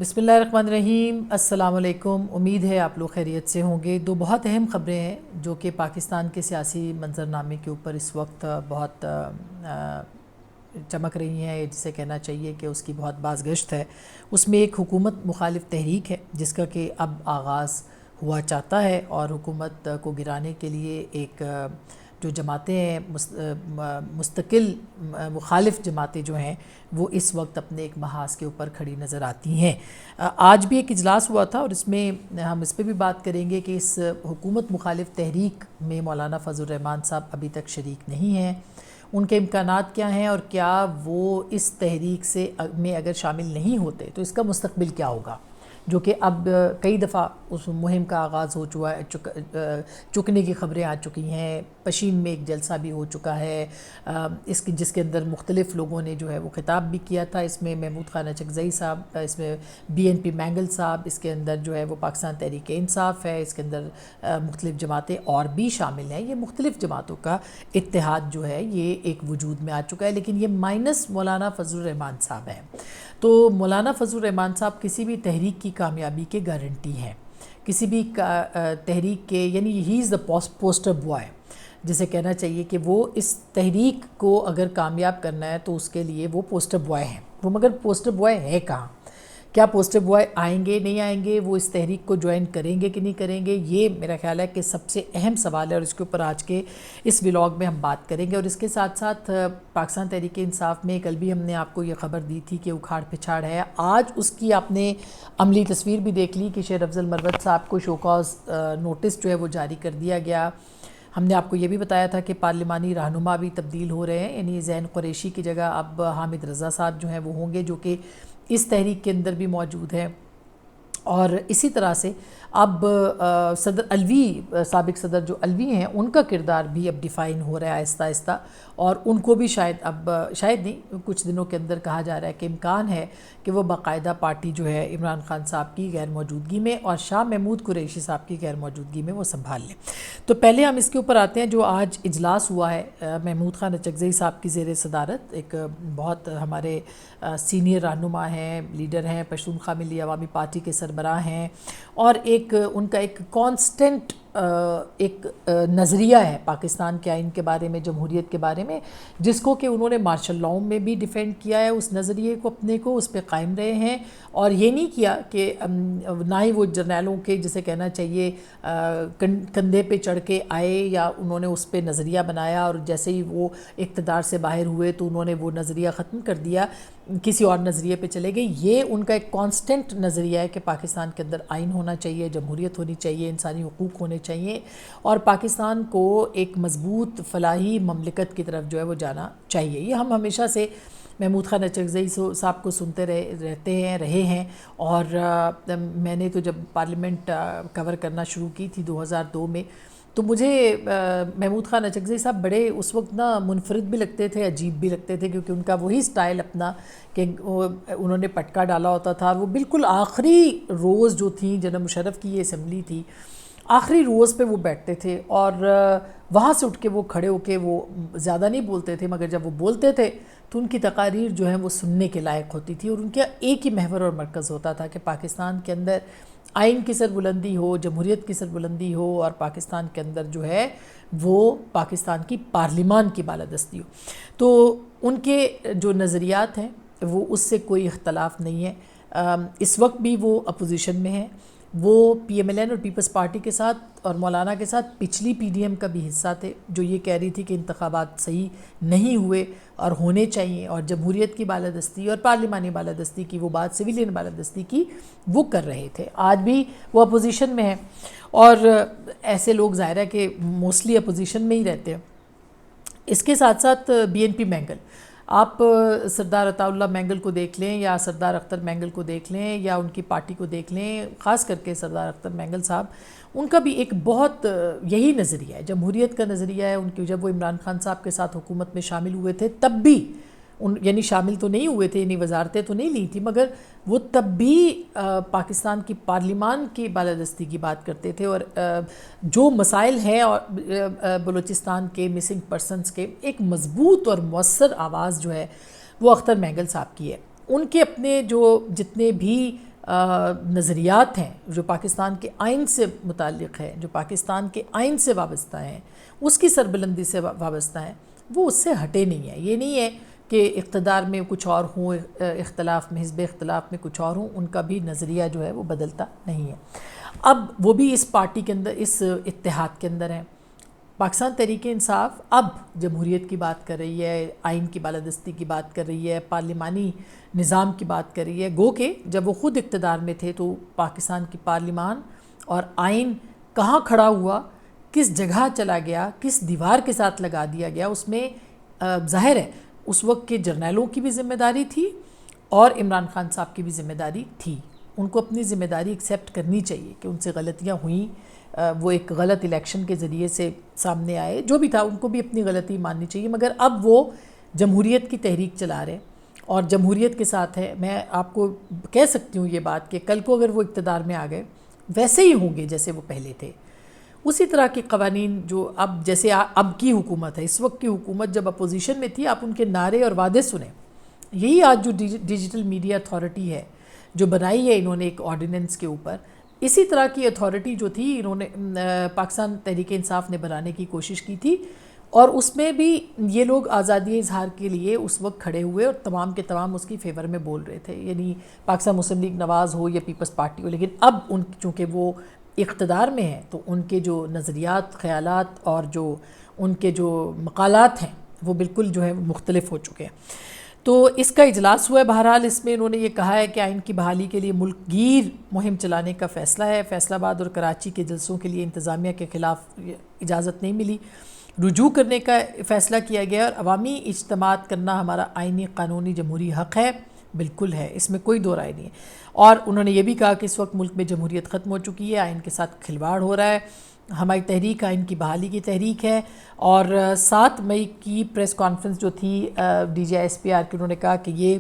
بسم اللہ الرحمن الرحیم۔ السلام علیکم۔ امید ہے آپ لوگ خیریت سے ہوں گے۔ دو بہت اہم خبریں ہیں جو کہ پاکستان کے سیاسی منظرنامے کے اوپر اس وقت بہت چمک رہی ہیں، جسے کہنا چاہیے کہ اس کی بہت بازگشت ہے۔ اس میں ایک حکومت مخالف تحریک ہے جس کا کہ اب آغاز ہوا چاہتا ہے، اور حکومت کو گرانے کے لیے ایک جو جماعتیں ہیں مستقل مخالف جماعتیں جو ہیں وہ اس وقت اپنے ایک محاذ کے اوپر کھڑی نظر آتی ہیں۔ آج بھی ایک اجلاس ہوا تھا، اور اس میں ہم اس پہ بھی بات کریں گے کہ اس حکومت مخالف تحریک میں مولانا فضل الرحمان صاحب ابھی تک شریک نہیں ہیں۔ ان کے امکانات کیا ہیں، اور کیا وہ اس تحریک میں اگر شامل نہیں ہوتے تو اس کا مستقبل کیا ہوگا، جو کہ اب کئی دفعہ اس مہم کا آغاز ہو چکا ہے، چکنے کی خبریں آ چکی ہیں۔ پشین میں ایک جلسہ بھی ہو چکا ہے جس کے اندر مختلف لوگوں نے جو ہے وہ خطاب بھی کیا تھا۔ اس میں محمود خان اچکزئی صاحب، اس میں BNP مینگل صاحب، اس کے اندر جو ہے وہ پاکستان تحریک انصاف ہے، اس کے اندر مختلف جماعتیں اور بھی شامل ہیں۔ یہ مختلف جماعتوں کا اتحاد جو ہے یہ ایک وجود میں آ چکا ہے، لیکن یہ مائنس مولانا فضل الرحمان صاحب ہیں۔ تو مولانا فضل الرحمان صاحب کسی بھی تحریک کی کامیابی کے گارنٹی ہیں، کسی بھی تحریک کے، یعنی ہی از دا پوسٹر بوائے، جسے کہنا چاہیے کہ وہ اس تحریک کو اگر کامیاب کرنا ہے تو اس کے لیے وہ پوسٹر بوائے ہیں۔ وہ مگر پوسٹر بوائے ہے کہاں؟ کیا پوسٹر بوائے آئیں گے نہیں آئیں گے، وہ اس تحریک کو جوائن کریں گے کہ نہیں کریں گے؟ یہ میرا خیال ہے کہ سب سے اہم سوال ہے، اور اس کے اوپر آج کے اس ولاگ میں ہم بات کریں گے۔ اور اس کے ساتھ ساتھ پاکستان تحریک انصاف میں کل بھی ہم نے آپ کو یہ خبر دی تھی کہ اکھاڑ پچھاڑ ہے۔ آج اس کی آپ نے عملی تصویر بھی دیکھ لی کہ شیر افضل مروت صاحب کو شوکاز نوٹس جو ہے وہ جاری کر دیا گیا۔ ہم نے آپ کو یہ بھی بتایا تھا کہ پارلیمانی رہنما بھی تبدیل ہو رہے ہیں، یعنی زین قریشی کی جگہ اب حامد رضا صاحب جو ہیں وہ ہوں گے، جو کہ اس تحریک کے اندر بھی موجود ہے۔ اور اسی طرح سے اب صدر علوی، سابق صدر جو علوی ہیں، ان کا کردار بھی اب ڈیفائن ہو رہا ہے آہستہ آہستہ، اور ان کو بھی شاید نہیں، کچھ دنوں کے اندر کہا جا رہا ہے کہ امکان ہے کہ وہ باقاعدہ پارٹی جو ہے عمران خان صاحب کی غیر موجودگی میں اور شاہ محمود قریشی صاحب کی غیر موجودگی میں وہ سنبھال لیں۔ تو پہلے ہم اس کے اوپر آتے ہیں جو آج اجلاس ہوا ہے محمود خان اچکزئی صاحب کی زیر صدارت۔ ایک بہت ہمارے سینئر رہنما ہیں، لیڈر ہیں، پشتونخوا ملی عوامی پارٹی کے سربراہ ہیں، اور ان کا ایک کانسٹنٹ ایک نظریہ ہے پاکستان کے آئین کے بارے میں، جمہوریت کے بارے میں، جس کو کہ انہوں نے مارشل لاء میں بھی ڈیفینڈ کیا ہے، اس نظریے کو اپنے کو اس پہ قائم رہے ہیں، اور یہ نہیں کیا کہ نہ ہی وہ جرنیلوں کے جسے کہنا چاہیے کندھے پہ چڑھ کے آئے یا انہوں نے اس پہ نظریہ بنایا، اور جیسے ہی وہ اقتدار سے باہر ہوئے تو انہوں نے وہ نظریہ ختم کر دیا، کسی اور نظریے پہ چلے گئے۔ یہ ان کا ایک کانسٹنٹ نظریہ ہے کہ پاکستان کے اندر آئین ہونا چاہیے، جمہوریت ہونی چاہیے، انسانی حقوق ہونے چاہیے، اور پاکستان کو ایک مضبوط فلاحی مملکت کی طرف جو ہے وہ جانا چاہیے۔ یہ ہم ہمیشہ سے محمود خان اچکزئی صاحب کو سنتے رہے ہیں، اور میں نے تو جب پارلیمنٹ کور کرنا شروع کی تھی 2002 میں، تو مجھے محمود خان اچکزئی صاحب بڑے اس وقت منفرد بھی لگتے تھے، عجیب بھی لگتے تھے، کیونکہ ان کا وہی سٹائل اپنا کہ انہوں نے پٹکا ڈالا ہوتا تھا، اور وہ بالکل آخری روز جو تھیں، جنرل مشرف کی یہ اسمبلی تھی، آخری روز پہ وہ بیٹھتے تھے، اور وہاں سے اٹھ کے وہ کھڑے ہو کے وہ زیادہ نہیں بولتے تھے، مگر جب وہ بولتے تھے تو ان کی تقاریر جو ہیں وہ سننے کے لائق ہوتی تھی، اور ان کا ایک ہی محور اور مرکز ہوتا تھا کہ پاکستان کے اندر آئین کی سربلندی ہو، جمہوریت کی سربلندی ہو، اور پاکستان کے اندر جو ہے وہ پاکستان کی پارلیمان کی بالادستی ہو۔ تو ان کے جو نظریات ہیں وہ اس سے کوئی اختلاف نہیں ہے۔ اس وقت بھی وہ اپوزیشن میں ہیں، وہ PMLN اور پیپلز پارٹی کے ساتھ اور مولانا کے ساتھ پچھلی PDM کا بھی حصہ تھے، جو یہ کہہ رہی تھی کہ انتخابات صحیح نہیں ہوئے اور ہونے چاہیے، اور جمہوریت کی بالادستی اور پارلیمانی بالادستی کی وہ بات، سویلین بالادستی کی وہ کر رہے تھے۔ آج بھی وہ اپوزیشن میں ہیں، اور ایسے لوگ ظاہر ہے کہ موسٹلی اپوزیشن میں ہی رہتے ہیں۔ اس کے ساتھ ساتھ BNP مینگل، آپ سردار عطا اللہ مینگل کو دیکھ لیں، یا سردار اختر مینگل کو دیکھ لیں، یا ان کی پارٹی کو دیکھ لیں، خاص کر کے سردار اختر مینگل صاحب، ان کا بھی ایک بہت یہی نظریہ ہے، جمہوریت کا نظریہ ہے۔ ان کی جب وہ عمران خان صاحب کے ساتھ حکومت میں شامل ہوئے تھے تب بھی یعنی شامل تو نہیں ہوئے تھے، یعنی وزارتیں تو نہیں لی تھی، مگر وہ تب بھی پاکستان کی پارلیمان کی بالادستی کی بات کرتے تھے، اور جو مسائل ہیں اور بلوچستان کے مسنگ پرسنز کے، ایک مضبوط اور مؤثر آواز جو ہے وہ اختر مینگل صاحب کی ہے۔ ان کے اپنے جو جتنے بھی نظریات ہیں جو پاکستان کے آئین سے متعلق ہے، جو پاکستان کے آئین سے وابستہ ہیں، اس کی سربلندی سے وابستہ ہیں، وہ اس سے ہٹے نہیں ہیں۔ یہ نہیں ہے کہ اقتدار میں کچھ اور ہوں، اختلاف میں، حزب اختلاف میں کچھ اور ہوں، ان کا بھی نظریہ جو ہے وہ بدلتا نہیں ہے۔ اب وہ بھی اس پارٹی کے اندر، اس اتحاد کے اندر ہیں۔ پاکستان تحریک انصاف اب جمہوریت کی بات کر رہی ہے، آئین کی بالادستی کی بات کر رہی ہے، پارلیمانی نظام کی بات کر رہی ہے۔ گو کہ جب وہ خود اقتدار میں تھے تو پاکستان کی پارلیمان اور آئین کہاں کھڑا ہوا، کس جگہ چلا گیا، کس دیوار کے ساتھ لگا دیا گیا، اس میں ظاہر ہے اس وقت کے جرنیلوں کی بھی ذمہ داری تھی اور عمران خان صاحب کی بھی ذمہ داری تھی۔ ان کو اپنی ذمہ داری ایکسیپٹ کرنی چاہیے کہ ان سے غلطیاں ہوئیں، وہ ایک غلط الیکشن کے ذریعے سے سامنے آئے، جو بھی تھا ان کو بھی اپنی غلطی ماننی چاہیے، مگر اب وہ جمہوریت کی تحریک چلا رہے اور جمہوریت کے ساتھ ہے۔ میں آپ کو کہہ سکتی ہوں یہ بات کہ کل کو اگر وہ اقتدار میں آ گئے ویسے ہی ہوں گے جیسے وہ پہلے تھے، اسی طرح کے قوانین جو اب جیسے اب کی حکومت ہے، اس وقت کی حکومت جب اپوزیشن میں تھی، آپ ان کے نعرے اور وعدے سنیں۔ یہی آج جو ڈیجیٹل میڈیا اتھارٹی ہے جو بنائی ہے انہوں نے ایک آرڈیننس کے اوپر، اسی طرح کی اتھارٹی جو تھی انہوں نے پاکستان تحریک انصاف نے بنانے کی کوشش کی تھی، اور اس میں بھی یہ لوگ آزادی اظہار کے لیے اس وقت کھڑے ہوئے اور تمام کے تمام اس کی فیور میں بول رہے تھے، یعنی پاکستان مسلم لیگ نواز ہو یا پیپلز پارٹی ہو۔ لیکن اب ان چونکہ وہ اقتدار میں ہیں تو ان کے جو نظریات، خیالات اور جو ان کے جو مقالات ہیں وہ بالکل جو ہے مختلف ہو چکے ہیں۔ تو اس کا اجلاس ہوا ہے، بہرحال اس میں انہوں نے یہ کہا ہے کہ آئین کی بحالی کے لیے ملک گیر مہم چلانے کا فیصلہ ہے۔ فیصل آباد اور کراچی کے جلسوں کے لیے انتظامیہ کے خلاف اجازت نہیں ملی، رجوع کرنے کا فیصلہ کیا گیا، اور عوامی اجتماعات کرنا ہمارا آئینی قانونی جمہوری حق ہے۔ بالکل ہے، اس میں کوئی دو رائے نہیں ہے۔ اور انہوں نے یہ بھی کہا کہ اس وقت ملک میں جمہوریت ختم ہو چکی ہے، آئین کے ساتھ کھلواڑ ہو رہا ہے، ہماری تحریک آئین کی بحالی کی تحریک ہے۔ اور 7 مئی کی پریس کانفرنس جو تھی D G I S P R کی، انہوں نے کہا کہ یہ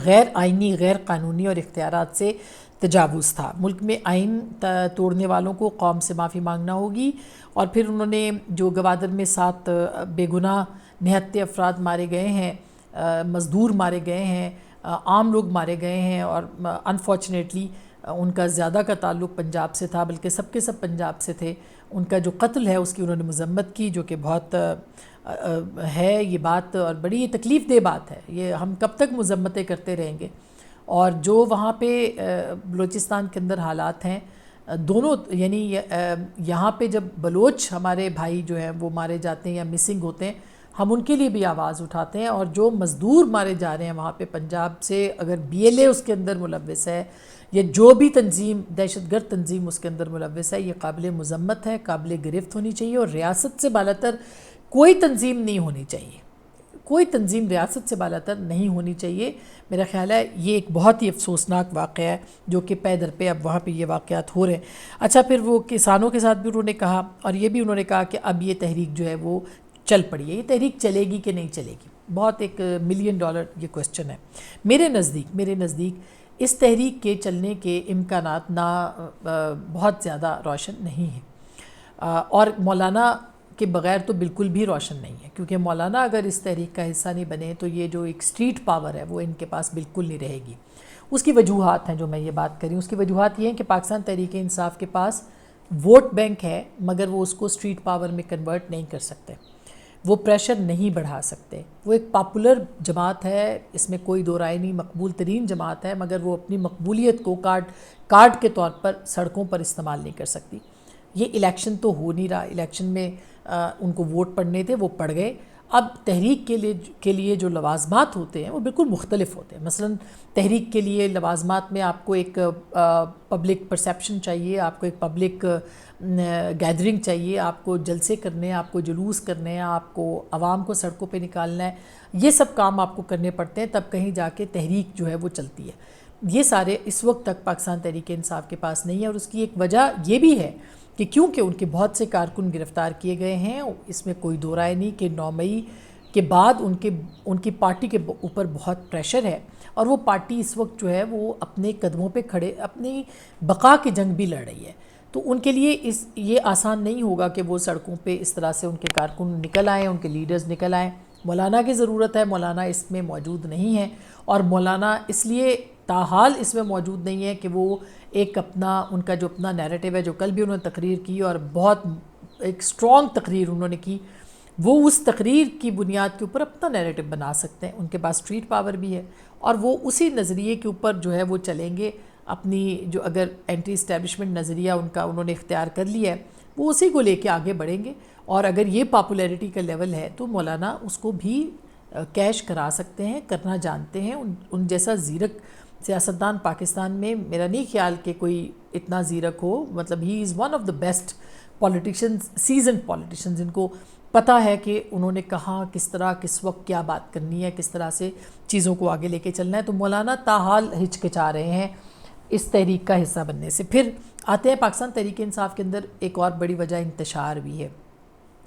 غیر آئینی، غیر قانونی اور اختیارات سے تجاوز تھا۔ ملک میں آئین توڑنے والوں کو قوم سے معافی مانگنا ہوگی۔ اور پھر انہوں نے جو گوادر میں 7 بے گناہ نہتے افراد مارے گئے ہیں، مزدور مارے گئے ہیں، عام لوگ مارے گئے ہیں، اور انفارچونیٹلی ان کا زیادہ کا تعلق پنجاب سے تھا، بلکہ سب کے سب پنجاب سے تھے۔ ان کا جو قتل ہے اس کی انہوں نے مذمت کی، جو کہ بہت ہے یہ بات، اور بڑی تکلیف دہ بات ہے۔ یہ ہم کب تک مذمتیں کرتے رہیں گے؟ اور جو وہاں پہ بلوچستان کے اندر حالات ہیں دونوں، یعنی یہاں پہ جب بلوچ ہمارے بھائی جو ہیں وہ مارے جاتے ہیں یا مسنگ ہوتے ہیں، ہم ان کے لیے بھی آواز اٹھاتے ہیں، اور جو مزدور مارے جا رہے ہیں وہاں پہ پنجاب سے، اگر بی ایل اے اس کے اندر ملوث ہے یا جو بھی تنظیم، دہشت گرد تنظیم اس کے اندر ملوث ہے، یہ قابل مذمت ہے، قابل گرفت ہونی چاہیے، اور ریاست سے بالاتر کوئی تنظیم نہیں ہونی چاہیے، کوئی تنظیم ریاست سے بالاتر نہیں ہونی چاہیے۔ میرا خیال ہے یہ ایک بہت ہی افسوسناک واقعہ ہے جو کہ پے در پہ اب وہاں پہ یہ واقعات ہو رہے ہیں۔ اچھا، پھر وہ کسانوں کے ساتھ بھی انہوں نے کہا، اور یہ بھی انہوں نے کہا کہ اب یہ تحریک جو ہے وہ چل پڑی ہے۔ یہ تحریک چلے گی کہ نہیں چلے گی، بہت ایک $1 ملین یہ کوسچن ہے۔ میرے نزدیک اس تحریک کے چلنے کے امکانات بہت زیادہ روشن نہیں ہیں، اور مولانا کے بغیر تو بالکل بھی روشن نہیں ہے، کیونکہ مولانا اگر اس تحریک کا حصہ نہیں بنے تو یہ جو ایک اسٹریٹ پاور ہے وہ ان کے پاس بالکل نہیں رہے گی۔ اس کی وجوہات ہیں جو میں یہ بات کر رہی ہوں، اس کی وجوہات یہ ہیں کہ پاکستان تحریک انصاف کے پاس ووٹ بینک ہے، مگر وہ اس کو اسٹریٹ پاور میں کنورٹ نہیں کر سکتے، وہ پریشر نہیں بڑھا سکتے۔ وہ ایک پاپولر جماعت ہے، اس میں کوئی دو رائے نہیں، مقبول ترین جماعت ہے، مگر وہ اپنی مقبولیت کو کارڈ کے طور پر سڑکوں پر استعمال نہیں کر سکتی۔ یہ الیکشن تو ہو نہیں رہا، الیکشن میں ان کو ووٹ پڑنے تھے، وہ پڑ گئے۔ اب تحریک کے لیے جو لوازمات ہوتے ہیں وہ بالکل مختلف ہوتے ہیں۔ مثلا تحریک کے لیے لوازمات میں آپ کو ایک پبلک پرسیپشن چاہیے، آپ کو ایک پبلک گیدرنگ چاہیے، آپ کو جلسے کرنے ہیں، آپ کو جلوس کرنے ہیں، آپ کو عوام کو سڑکوں پہ نکالنا ہے، یہ سب کام آپ کو کرنے پڑتے ہیں، تب کہیں جا کے تحریک جو ہے وہ چلتی ہے۔ یہ سارے اس وقت تک پاکستان تحریک انصاف کے پاس نہیں ہے، اور اس کی ایک وجہ یہ بھی ہے کہ کیونکہ ان کے بہت سے کارکن گرفتار کیے گئے ہیں۔ اس میں کوئی دو رائے نہیں کہ 9 مئی کے بعد ان کی پارٹی کے اوپر بہت پریشر ہے، اور وہ پارٹی اس وقت جو ہے وہ اپنے قدموں پہ کھڑے اپنی بقا کی جنگ بھی لڑ رہی ہے۔ تو ان کے لیے یہ آسان نہیں ہوگا کہ وہ سڑکوں پہ اس طرح سے ان کے کارکن نکل آئیں، ان کے لیڈرز نکل آئیں۔ مولانا کی ضرورت ہے، مولانا اس میں موجود نہیں ہے، اور مولانا اس لیے تاحال اس میں موجود نہیں ہے کہ وہ ایک ان کا جو اپنا نیریٹو ہے، جو کل بھی انہوں نے تقریر کی اور بہت ایک اسٹرانگ تقریر انہوں نے کی، وہ اس تقریر کی بنیاد کے اوپر اپنا نیریٹو بنا سکتے ہیں. ان کے پاس اسٹریٹ پاور بھی ہے اور وہ اسی نظریے کے اوپر جو ہے وہ چلیں گے. اپنی جو اگر اینٹی اسٹیبلشمنٹ نظریہ ان کا انہوں نے اختیار کر لیا ہے، وہ اسی کو لے کے آگے بڑھیں گے. اور اگر یہ پاپولیرٹی کا لیول ہے تو مولانا اس کو بھی کیش کرا سکتے ہیں، کرنا جانتے ہیں. ان جیسا زیرک سیاستدان پاکستان میں میرا نہیں خیال کہ کوئی اتنا زیرک ہو. مطلب he is one of the best politicians, seasoned politicians, جن کو پتہ ہے کہ انہوں نے کہاں کس طرح کس وقت کیا بات کرنی ہے، کس طرح سے چیزوں کو آگے لے کے چلنا ہے. تو مولانا تاحال ہچکچا رہے ہیں اس تحریک کا حصہ بننے سے. پھر آتے ہیں پاکستان تحریک انصاف کے اندر ایک اور بڑی وجہ انتشار بھی ہے.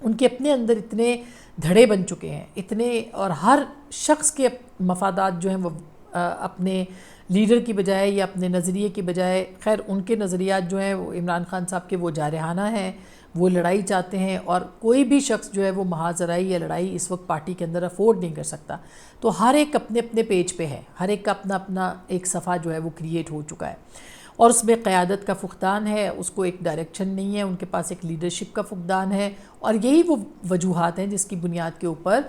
ان کے اپنے اندر اتنے دھڑے بن چکے ہیں، اتنے، اور ہر شخص کے مفادات جو ہیں وہ اپنے لیڈر کی بجائے یا اپنے نظریے کی بجائے، خیر ان کے نظریات جو ہیں وہ عمران خان صاحب کے وہ جارحانہ ہیں، وہ لڑائی چاہتے ہیں، اور کوئی بھی شخص جو ہے وہ محاذرائی یا لڑائی اس وقت پارٹی کے اندر افورڈ نہیں کر سکتا. تو ہر ایک اپنے اپنے پیج پہ ہے، ہر ایک کا اپنا اپنا ایک صفحہ جو ہے وہ کریٹ ہو چکا ہے، اور اس میں قیادت کا فقدان ہے، اس کو ایک ڈائریکشن نہیں ہے، ان کے پاس ایک لیڈرشپ کا فقدان ہے. اور یہی وہ وجوہات ہیں جس کی بنیاد کے اوپر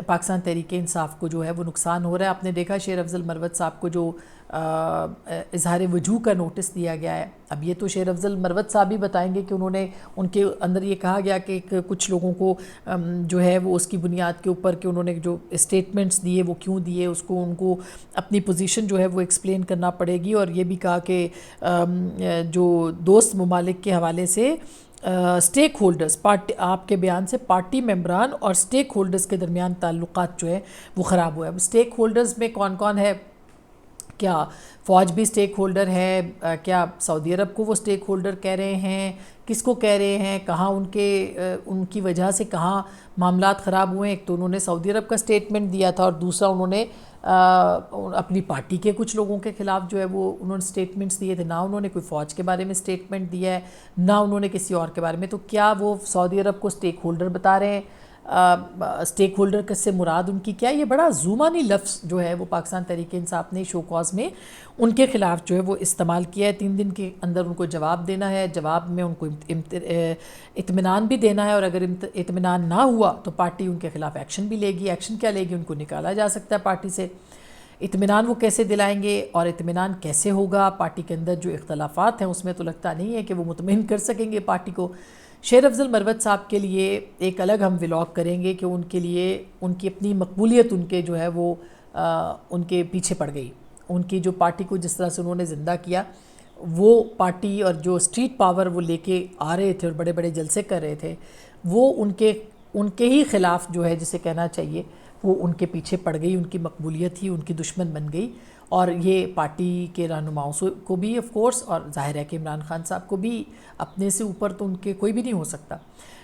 پاکستان تحریک انصاف کو جو ہے وہ نقصان ہو رہا ہے. آپ نے دیکھا شیر افضل مروت صاحب کو جو اظہار وجوہ کا نوٹس دیا گیا ہے. اب یہ تو شیر افضل مروت صاحب ہی بتائیں گے کہ انہوں نے، ان کے اندر یہ کہا گیا کہ کچھ لوگوں کو جو ہے وہ اس کی بنیاد کے اوپر کہ انہوں نے جو اسٹیٹمنٹس دیے وہ کیوں دیے، اس کو ان کو اپنی پوزیشن جو ہے وہ ایکسپلین کرنا پڑے گی. اور یہ بھی کہا کہ جو دوست ممالک کے حوالے سے اسٹیک ہولڈرز، آپ کے بیان سے پارٹی ممبران اور اسٹیک ہولڈرز کے درمیان تعلقات جو ہے وہ خراب ہوا ہے. اسٹیک ہولڈرز میں کون کون ہے؟ کیا فوج بھی اسٹیک ہولڈر ہے؟ کیا سعودی عرب کو وہ اسٹیک ہولڈر کہہ رہے ہیں؟ کس کو کہہ رہے ہیں؟ کہاں ان کی وجہ سے کہاں معاملات خراب ہوئے ہیں؟ ایک تو انہوں نے سعودی عرب کا اسٹیٹمنٹ دیا تھا، اور دوسرا انہوں نے اپنی پارٹی کے کچھ لوگوں کے خلاف جو ہے وہ انہوں نے اسٹیٹمنٹس دیے تھے. نہ انہوں نے کوئی فوج کے بارے میں اسٹیٹمنٹ دیا ہے، نہ انہوں نے کسی اور کے بارے میں. تو کیا وہ سعودی عرب کو اسٹیک ہولڈر بتا رہے ہیں؟ اسٹیک ہولڈر سے مراد ان کی کیا؟ یہ بڑا زومانی لفظ جو ہے وہ پاکستان تحریک انصاف نے شو کاز میں ان کے خلاف جو ہے وہ استعمال کیا ہے. 3 دن کے اندر ان کو جواب دینا ہے، جواب میں ان کو اطمینان بھی دینا ہے، اور اگر اطمینان نہ ہوا تو پارٹی ان کے خلاف ایکشن بھی لے گی. ایکشن کیا لے گی؟ ان کو نکالا جا سکتا ہے پارٹی سے. اطمینان وہ کیسے دلائیں گے اور اطمینان کیسے ہوگا؟ پارٹی کے اندر جو اختلافات ہیں اس میں تو لگتا نہیں ہے کہ وہ مطمئن کر سکیں گے پارٹی کو. شیر افضل مروت صاحب کے لیے ایک الگ ہم ولاگ کریں گے کہ ان کے لیے ان کی اپنی مقبولیت ان کے جو ہے وہ ان کے پیچھے پڑ گئی. ان کی جو پارٹی کو جس طرح سے انہوں نے زندہ کیا، وہ پارٹی اور جو اسٹریٹ پاور وہ لے کے آ رہے تھے اور بڑے بڑے جلسے کر رہے تھے، وہ ان کے ہی خلاف جو ہے جسے کہنا چاہیے وہ ان کے پیچھے پڑ گئی. ان کی مقبولیت ہی ان کی دشمن بن گئی. اور یہ پارٹی کے رہنماؤں کو بھی آف کورس، اور ظاہر ہے کہ عمران خان صاحب کو بھی، اپنے سے اوپر تو ان کے کوئی بھی نہیں ہو سکتا.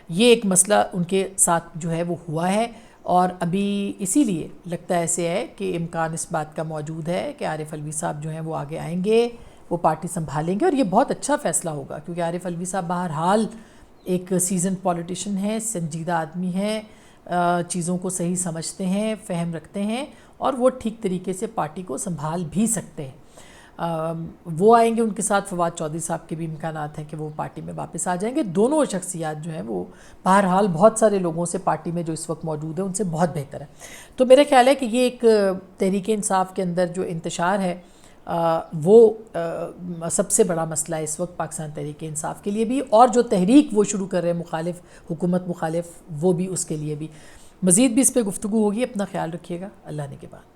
یہ ایک مسئلہ ان کے ساتھ جو ہے وہ ہوا ہے، اور ابھی اسی لیے لگتا ایسے ہے کہ امکان اس بات کا موجود ہے کہ عارف علوی صاحب جو ہیں وہ آگے آئیں گے، وہ پارٹی سنبھالیں گے. اور یہ بہت اچھا فیصلہ ہوگا کیونکہ عارف علوی صاحب بہرحال ایک سیزن پولیٹیشن ہیں، سنجیدہ آدمی ہیں، چیزوں کو صحیح سمجھتے ہیں، فہم رکھتے ہیں، اور وہ ٹھیک طریقے سے پارٹی کو سنبھال بھی سکتے ہیں. وہ آئیں گے. ان کے ساتھ فواد چودھری صاحب کے بھی امکانات ہیں کہ وہ پارٹی میں واپس آ جائیں گے. دونوں شخصیات جو ہیں وہ بہرحال بہت سارے لوگوں سے پارٹی میں جو اس وقت موجود ہیں ان سے بہت بہتر ہے. تو میرا خیال ہے کہ یہ ایک تحریک انصاف کے اندر جو انتشار ہے وہ سب سے بڑا مسئلہ ہے اس وقت پاکستان تحریک انصاف کے لیے بھی، اور جو تحریک وہ شروع کر رہے ہیں مخالف، حکومت مخالف، وہ بھی اس کے لیے بھی. مزید بھی اس پہ گفتگو ہوگی. اپنا خیال رکھیے گا. اللہ نے کے بعد.